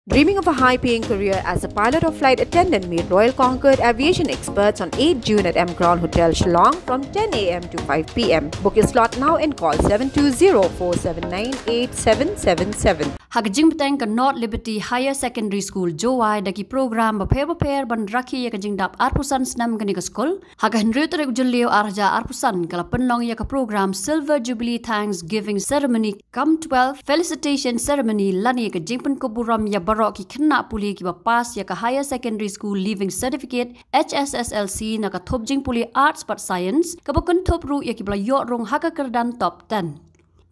Dreaming of a high-paying career as a pilot or flight attendant, meet Royal Concord aviation experts on 8 June at M Crown Hotel Shillong from 10 a.m. to 5 p.m. Book your slot now and call 720-479-8777. Hakajing Batang ka North Liberty Higher Secondary School Jowai daki program baper ban raki ya kajing dap arpusan senam kani ka school. Haka Henry Turek Julio arja arpusan kala penlong ya ka program Silver Jubilee Thanksgiving Ceremony Come 12 Felicitation Ceremony lani ka jingpen ko buram ya barok ki kena puli ki bapas ya ka Higher Secondary School Leaving Certificate HSSLC na ka top jing puli Arts but Science ka bakun top ru ya ki bla yo rong haka kerdan top 10.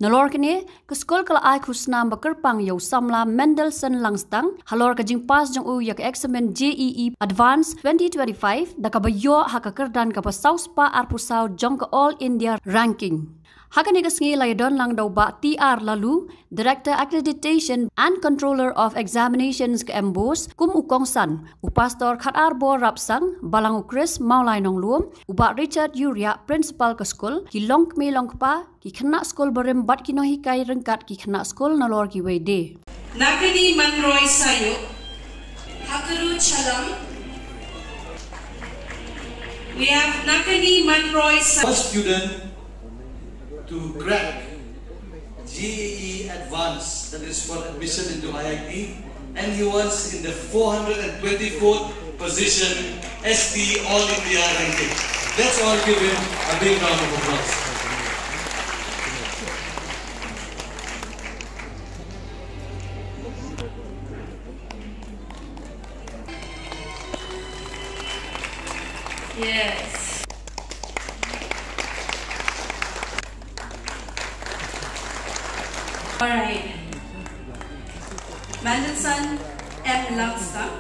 Nalor kini ke skol kala ai khusnam bakerpang yau samla Mendelssohn Langstang halor ka jing pas jong u ya ka examen JEE Advanced 2025 da ka bayo haka kerdan ka pasaus pa arpusau jong ka All India ranking. Haka ni ka sngi lay don lang daw ba TR lalu Director Accreditation and Controller of Examinations ka Embos kum ukong san upastor khat arbo rapsang balang Chris maulai nong luom uba Richard Yuria Principal ka skol ki long me long pa ki khana skol barem bat ki no hikai rengkat ki khana skol nalor ki wede Nakani Manroy sayo Hakaru Chalam. We have Nakani Manroy sayo. First student to crack JEE Advanced, that is for admission into IIT, and he was in the 424th position as the All India ranking. Let's all give him a big round of applause. Yes. Alright. Mendelssohn M. Langstang.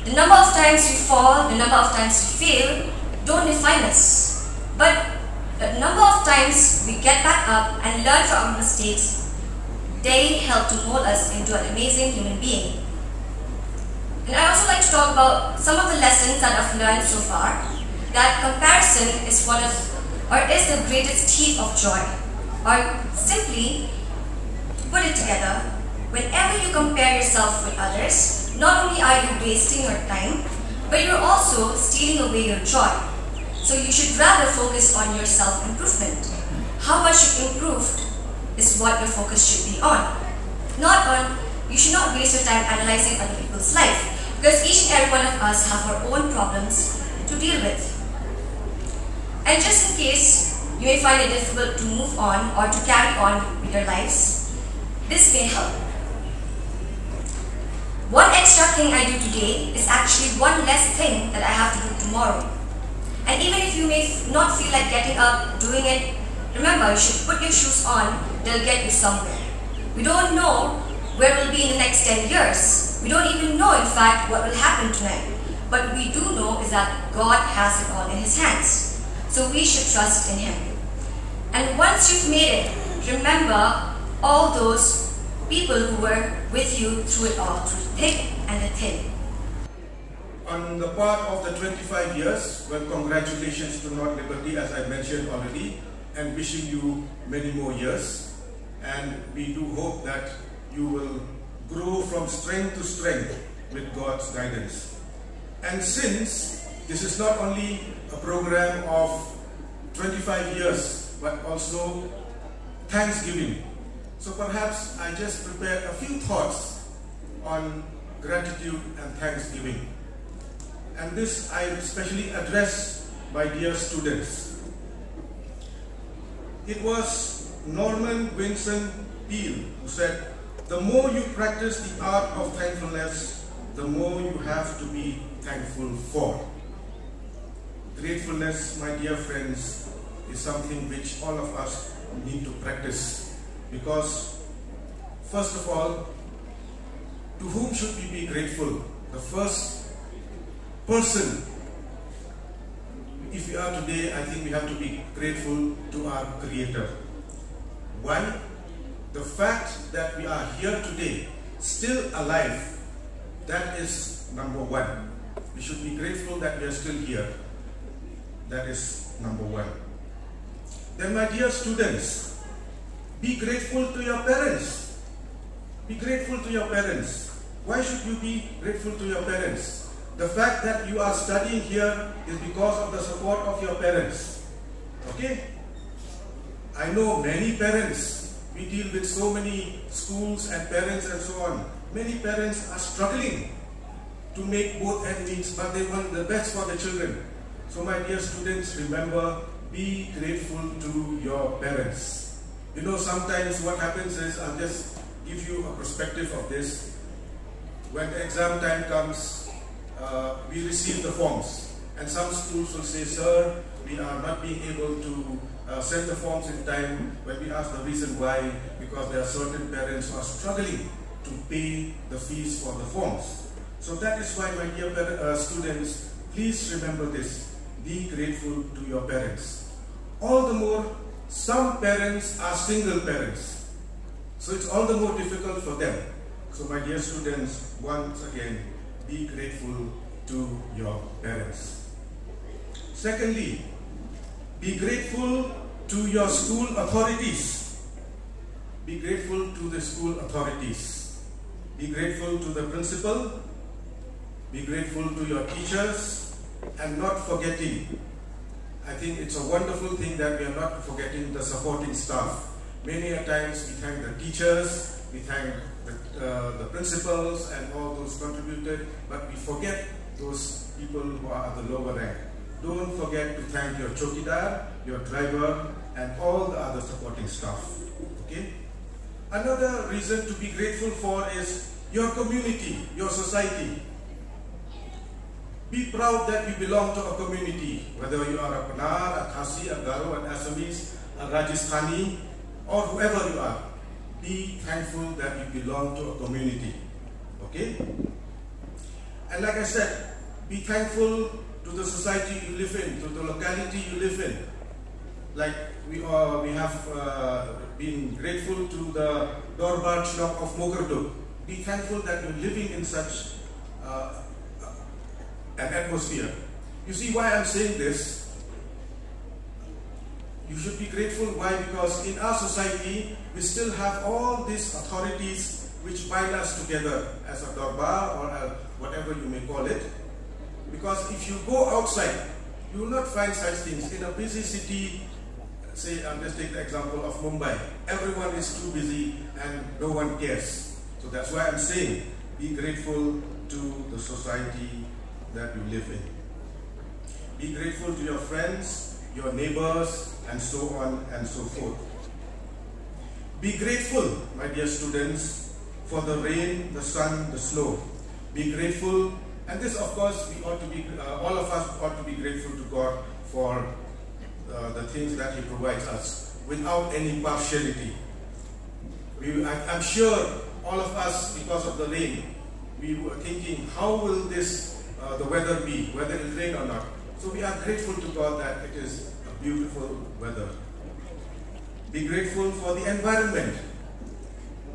The number of times we fall, the number of times we fail, don't define us. But the number of times we get back up and learn from our mistakes, they help to mold us into an amazing human being. And I also like to talk about some of the lessons that I've learned so far, that comparison is is the greatest thief of joy. Or simply, to put it together, whenever you compare yourself with others, not only are you wasting your time, but you're also stealing away your joy. So you should rather focus on your self-improvement. How much you improve is what your focus should be on. You should not waste your time analyzing other people's life, because each and every one of us have our own problems to deal with. And just in case you may find it difficult to move on or to carry on with your lives, this may help. One extra thing I do today is actually one less thing that I have to do tomorrow. And even if you may not feel like getting up, doing it, remember you should put your shoes on, they'll get you somewhere. We don't know where we'll be in the next 10 years. We don't even know in fact what will happen tonight. But we do know is that God has it all in His hands. So we should trust in Him. And once you've made it, remember all those people who were with you through it all, through the thick and the thin. On the part of the 25 years, well, congratulations to North Liberty, as I mentioned already, and wishing you many more years. And we do hope that you will grow from strength to strength with God's guidance. And since this is not only a program of 25 years, but also Thanksgiving, so perhaps I just prepared a few thoughts on gratitude and thanksgiving. And this I especially address my dear students. It was Norman Vincent Peale who said, the more you practice the art of thankfulness, the more you have to be thankful for. Gratefulness, my dear friends, is something which all of us need to practice, because first of all, to whom should we be grateful? The first person, if we are today, I think we have to be grateful to our Creator. Why? The fact that we are here today, still alive, that is number one. We should be grateful that we are still here. That is number one. Then, my dear students, be grateful to your parents. Be grateful to your parents. Why should you be grateful to your parents? The fact that you are studying here is because of the support of your parents. Okay? I know many parents, we deal with so many schools and parents and so on. Many parents are struggling to make both ends meet, but they want the best for the children. So my dear students, remember, be grateful to your parents. You know, sometimes what happens is, I'll just give you a perspective of this. When the exam time comes, we receive the forms, and some schools will say, sir, we are not being able to send the forms in time. When we ask the reason why, because there are certain parents who are struggling to pay the fees for the forms. So that is why, my dear students, please remember this. Be grateful to your parents. All the more, some parents are single parents. So it's all the more difficult for them. So my dear students, once again, be grateful to your parents. Secondly, be grateful to your school authorities. Be grateful to the school authorities. Be grateful to the principal. Be grateful to your teachers, and not forgetting. I think it's a wonderful thing that we are not forgetting the supporting staff. Many a times we thank the teachers, we thank the principals and all those contributed, but we forget those people who are at the lower rank. Don't forget to thank your chokidar, your driver, and all the other supporting staff. Okay? Another reason to be grateful for is your community, your society. Be proud that you belong to a community, whether you are a Panar, a Khasi, a Garo, an Assamese, a Rajasthani, or whoever you are. Be thankful that you belong to a community. Okay? And like I said, be thankful to the society you live in, to the locality you live in. Like we have been grateful to the Dorbar Chlok of Mogarduk. Be thankful that you're living in such an atmosphere. You see why I'm saying this? You should be grateful. Why? Because in our society, we still have all these authorities which bind us together as a Dorbar or whatever you may call it. Because if you go outside, you will not find such things. In a busy city, say, I'll just take the example of Mumbai. Everyone is too busy and no one cares. So that's why I'm saying, be grateful to the society that you live in. Be grateful to your friends, your neighbors, and so on and so forth. Be grateful, my dear students, for the rain, the sun, the snow. Be grateful, and this, of course, we ought to be, all of us ought to be grateful to God for the things that He provides us without any partiality. I'm sure all of us, because of the rain, we were thinking, how will this the weather be, whether it will rain or not. So we are grateful to God that it is a beautiful weather. Be grateful for the environment.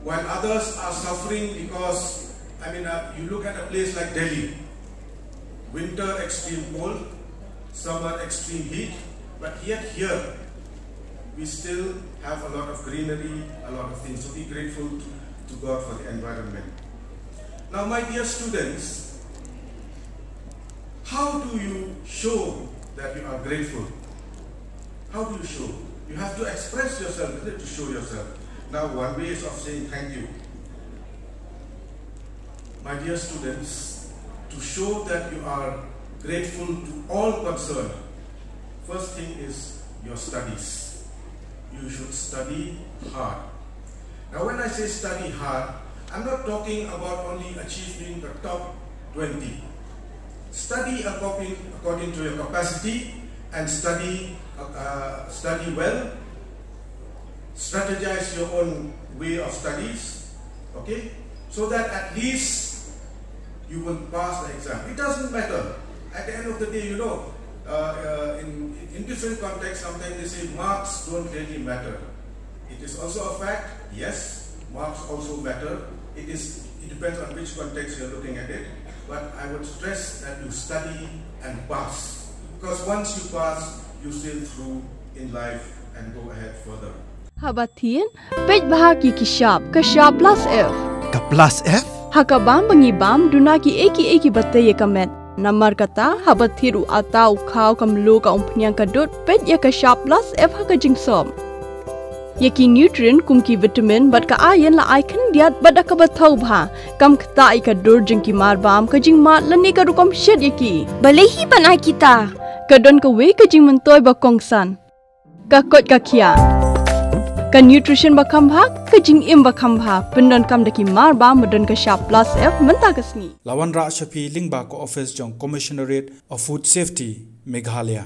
While others are suffering because, you look at a place like Delhi, winter extreme cold, summer extreme heat, but yet here we still have a lot of greenery, a lot of things. So be grateful to God for the environment. Now, my dear students, how do you show that you are grateful? How do you show? You have to express yourself, to show yourself. Now, one way is of saying thank you. My dear students, to show that you are grateful to all concerned, first thing is your studies. You should study hard. Now, when I say study hard, I'm not talking about only achieving the top 20. Study according to your capacity and study well. Strategize your own way of studies, okay? So that at least you will pass the exam. It doesn't matter. At the end of the day, you know, in different contexts, sometimes they say marks don't really matter. It is also a fact, yes, marks also matter. It depends on which context you're looking at it. But I would stress that you study and pass. Because once you pass, you sail through in life and go ahead further. Habathin, Pej Bahagi Kishab, Kashab Plus F. plus F Hakabam bangi bam dunaki eki batte ye kamet. Namar kata habat thiru atau kau kamlu ka umpnyang kadut pet ya ka sharp plus F haka jingsom. Yaki nutrient kumki vitamin bat ka ayan la icon diat bat ka bathau bha kam kata ai ka dur jingki mar bam ka jing mat lani ka rukom shed yaki. Balehi banai kita. Ka don ka we ka jing mentoy ba kongsan. Ka kot ka kia. Ka nutrition ba khambha ka jing im ba khambha pendon kam daki mar ba modon ka sharp plus F menta kasni. Lawan Ra Shafi Lingba ko office jong Commissionerate of Food Safety Meghalaya.